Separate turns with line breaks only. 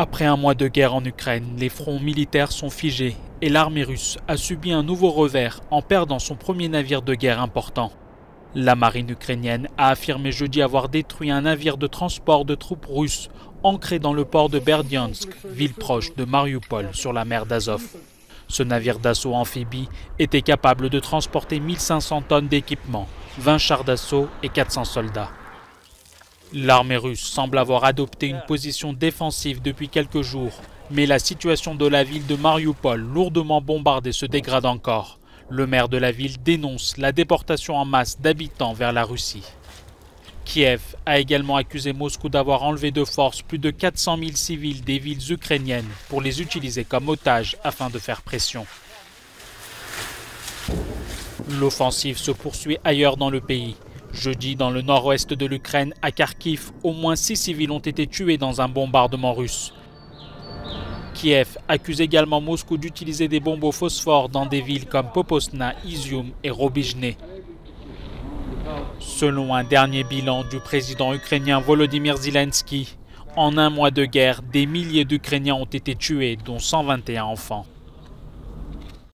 Après un mois de guerre en Ukraine, les fronts militaires sont figés et l'armée russe a subi un nouveau revers en perdant son premier navire de guerre important. La marine ukrainienne a affirmé jeudi avoir détruit un navire de transport de troupes russes ancré dans le port de Berdiansk, ville proche de Mariupol sur la mer d'Azov. Ce navire d'assaut amphibie était capable de transporter 1500 tonnes d'équipement, 20 chars d'assaut et 400 soldats. L'armée russe semble avoir adopté une position défensive depuis quelques jours, mais la situation de la ville de Mariupol, lourdement bombardée, se dégrade encore. Le maire de la ville dénonce la déportation en masse d'habitants vers la Russie. Kiev a également accusé Moscou d'avoir enlevé de force plus de 400 000 civils des villes ukrainiennes pour les utiliser comme otages afin de faire pression. L'offensive se poursuit ailleurs dans le pays. Jeudi, dans le nord-ouest de l'Ukraine, à Kharkiv, au moins 6 civils ont été tués dans un bombardement russe. Kiev accuse également Moscou d'utiliser des bombes au phosphore dans des villes comme Popasna, Izium et Robijne. Selon un dernier bilan du président ukrainien Volodymyr Zelensky, en un mois de guerre, des milliers d'Ukrainiens ont été tués, dont 121 enfants.